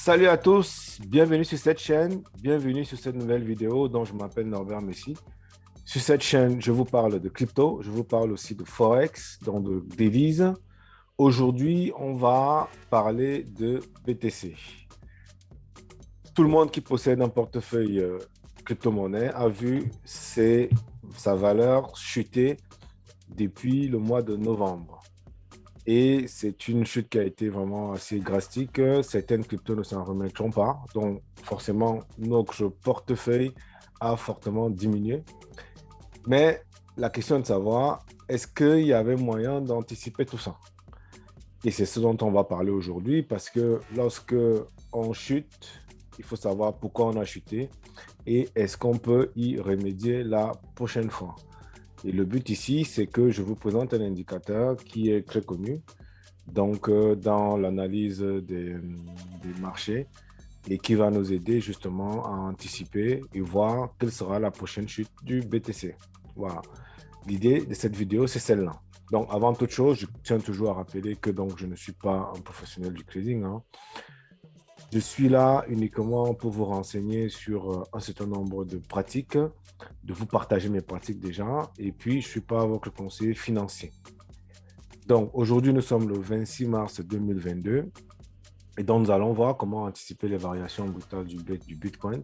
Salut à tous, bienvenue sur cette chaîne, bienvenue sur cette nouvelle vidéo dont je m'appelle Norbert Messi. Sur cette chaîne, je vous parle de crypto, je vous parle aussi de Forex, donc de devises. Aujourd'hui, on va parler de BTC. Tout le monde qui possède un portefeuille crypto-monnaie a vu sa valeur chuter depuis le mois de novembre. Et c'est une chute qui a été vraiment assez drastique. Certaines cryptos ne s'en remettront pas. Donc, forcément, notre portefeuille a fortement diminué. Mais la question est de savoir, est-ce qu'il y avait moyen d'anticiper tout ça? Et c'est ce dont on va parler aujourd'hui parce que lorsque on chute, il faut savoir pourquoi on a chuté et est-ce qu'on peut y remédier la prochaine fois. Et le but ici, c'est que je vous présente un indicateur qui est très connu, donc dans l'analyse des marchés et qui va nous aider justement à anticiper et voir quelle sera la prochaine chute du BTC. Voilà. L'idée de cette vidéo, c'est celle-là. Donc, avant toute chose, je tiens toujours à rappeler que donc, je ne suis pas un professionnel du trading, hein. Je suis là uniquement pour vous renseigner sur un certain nombre de pratiques, de vous partager mes pratiques déjà, et puis je ne suis pas votre conseiller financier. Donc aujourd'hui, nous sommes le 26 mars 2022, et donc nous allons voir comment anticiper les variations brutales du Bitcoin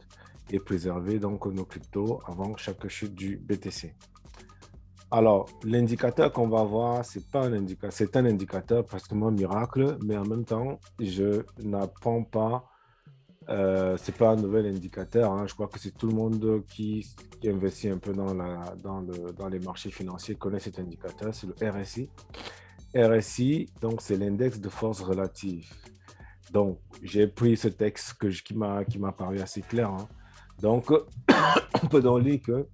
et préserver donc nos cryptos avant chaque chute du BTC. Alors, l'indicateur qu'on va voir, c'est pas un indicateur, c'est un indicateur pratiquement miracle, mais en même temps, je n'apprends pas. C'est pas un nouvel indicateur, hein. Je crois que c'est tout le monde qui investit un peu dans les marchés financiers connaît cet indicateur, c'est le RSI. RSI, donc c'est l'index de force relative. Donc, j'ai pris ce texte qui m'a paru assez clair, hein. Donc, on peut donc lire que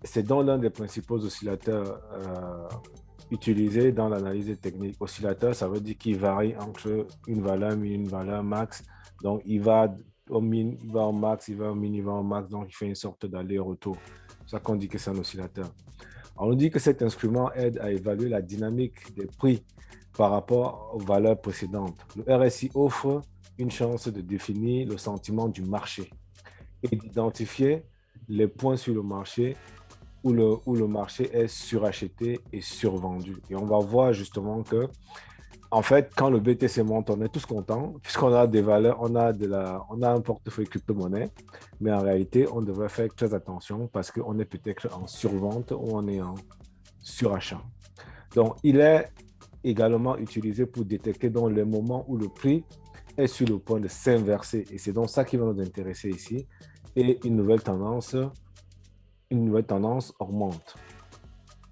c'est dans l'un des principaux oscillateurs utilisés dans l'analyse technique. Oscillateur, ça veut dire qu'il varie entre une valeur min, une valeur max. Donc, il va au min, il va au max, il va au min, il va au max. Donc, il fait une sorte d'aller-retour. C'est ça qu'on dit que c'est un oscillateur. On dit que cet instrument aide à évaluer la dynamique des prix par rapport aux valeurs précédentes. Le RSI offre une chance de définir le sentiment du marché et d'identifier les points sur le marché où le marché est suracheté et survendu. Et on va voir justement que, en fait, quand le BTC monte, on est tous contents puisqu'on a des valeurs, on a un portefeuille crypto-monnaie, mais en réalité, on devrait faire très attention parce qu'on est peut-être en survente ou on est en surachat. Donc, il est également utilisé pour détecter dans les moments où le prix est sur le point de s'inverser. Et c'est donc ça qui va nous intéresser ici. Et une nouvelle tendance augmente.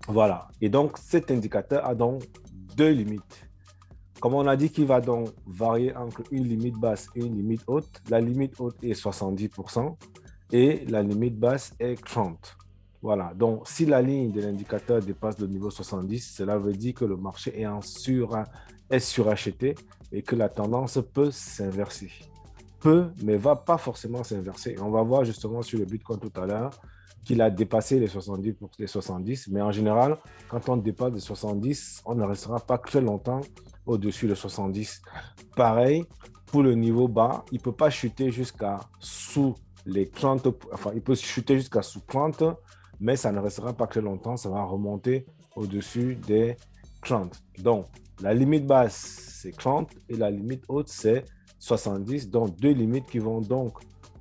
Voilà. Et donc, cet indicateur a donc deux limites. Comme on a dit qu'il va donc varier entre une limite basse et une limite haute, la limite haute est 70% et la limite basse est 30%. Voilà. Donc, si la ligne de l'indicateur dépasse le niveau 70, cela veut dire que le marché est suracheté et que la tendance peut s'inverser. Peut, mais va pas forcément s'inverser. On va voir justement sur le Bitcoin tout à l'heure qu'il a dépassé les 70, mais en général, quand on dépasse les 70, on ne restera pas très longtemps au-dessus de 70. Pareil, pour le niveau bas, il ne peut pas chuter jusqu'à sous les 30, enfin, il peut chuter jusqu'à sous 30, mais ça ne restera pas très longtemps, ça va remonter au-dessus des 30. Donc, la limite basse, c'est 30 et la limite haute, c'est 70, donc deux limites qui vont donc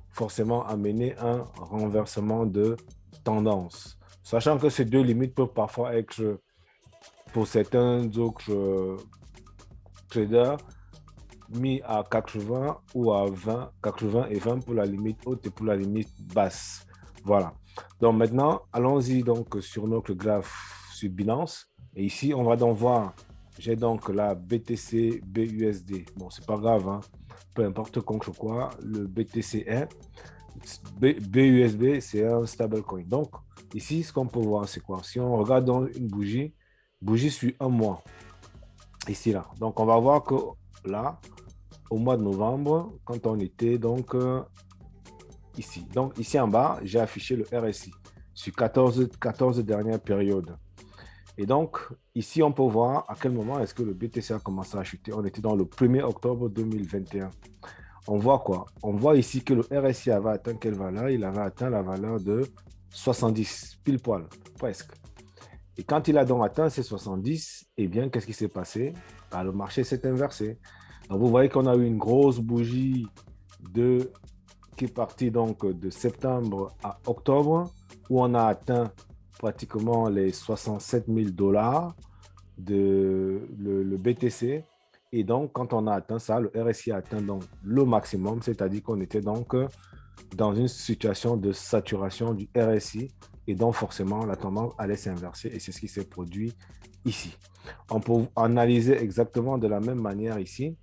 forcément amener un renversement de tendance. Sachant que ces deux limites peuvent parfois être, pour certains autres traders, mis à 80 ou à 20, 80 et 20 pour la limite haute et pour la limite basse. Voilà. Donc maintenant, allons-y donc sur notre graphe sur Binance. Et ici, on va donc voir, j'ai donc la BTC BUSD. Bon, c'est pas grave, hein. Peu importe contre quoi, le BTC est. BUSD, c'est un stablecoin. Donc, ici, ce qu'on peut voir, c'est quoi? Si on regarde dans une bougie sur un mois, ici, là. Donc, on va voir que là, au mois de novembre, quand on était donc ici. Donc, ici en bas, j'ai affiché le RSI sur 14 dernières périodes. Et donc, ici, on peut voir à quel moment est-ce que le BTC a commencé à chuter. On était dans le 1er octobre 2021. On voit quoi? On voit ici que le RSI avait atteint quelle valeur? Il avait atteint la valeur de 70, pile poil, presque. Et quand il a donc atteint ces 70, eh bien, qu'est-ce qui s'est passé? Ben, le marché s'est inversé. Donc, vous voyez qu'on a eu une grosse bougie qui est partie donc de septembre à octobre, où on a atteint pratiquement les 67 000 $ le BTC. Et donc, quand on a atteint ça, le RSI a atteint donc le maximum, c'est-à-dire qu'on était donc dans une situation de saturation du RSI. Et donc, forcément, la tendance allait s'inverser. Et c'est ce qui s'est produit ici. On peut analyser exactement de la même manière ici.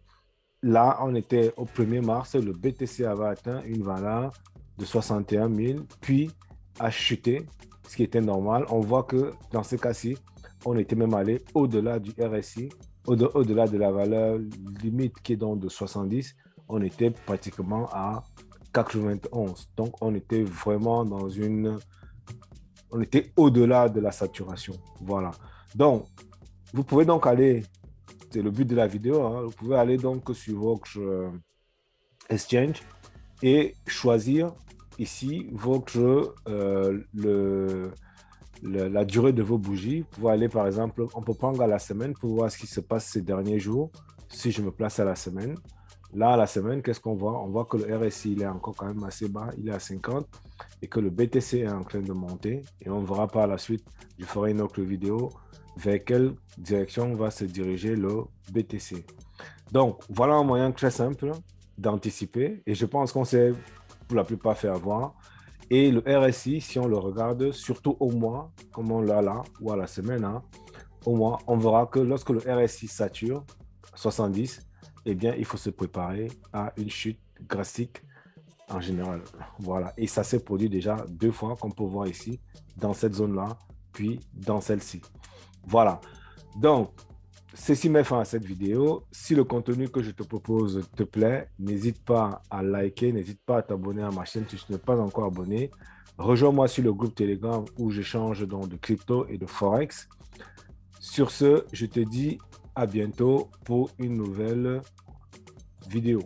Là, on était au 1er mars, le BTC avait atteint une valeur de 61 000, puis a chuté, ce qui était normal. On voit que dans ce cas-ci, on était même allé au-delà du RSI, au-delà de la valeur limite qui est donc de 70, on était pratiquement à 91. Donc, on était vraiment dans on était au-delà de la saturation. Voilà. Donc, vous pouvez donc aller, c'est le but de la vidéo, hein, vous pouvez aller donc sur votre exchange et choisir ici la durée de vos bougies. Vous pouvez aller par exemple, on peut prendre à la semaine pour voir ce qui se passe ces derniers jours. Si je me place à la semaine, là à la semaine, qu'est-ce qu'on voit? On voit que le RSI il est encore quand même assez bas, il est à 50 et que le BTC est en train de monter. Et on verra par la suite, je ferai une autre vidéo vers quelle direction va se diriger le BTC. Donc, voilà un moyen très simple d'anticiper et je pense qu'on s'est pour la plupart fait avoir. Et le RSI, si on le regarde, surtout au mois, comme on l'a là, ou à la semaine, hein, au mois, on verra que lorsque le RSI sature 70, eh bien, il faut se préparer à une chute drastique en général. Voilà. Et ça s'est produit déjà 2 fois, comme on peut voir ici, dans cette zone-là, puis dans celle-ci. Voilà. Donc, ceci met fin à cette vidéo. Si le contenu que je te propose te plaît, n'hésite pas à liker, n'hésite pas à t'abonner à ma chaîne si tu n'es pas encore abonné. Rejoins-moi sur le groupe Telegram où j'échange donc de crypto et de Forex. Sur ce, je te dis à bientôt pour une nouvelle vidéo.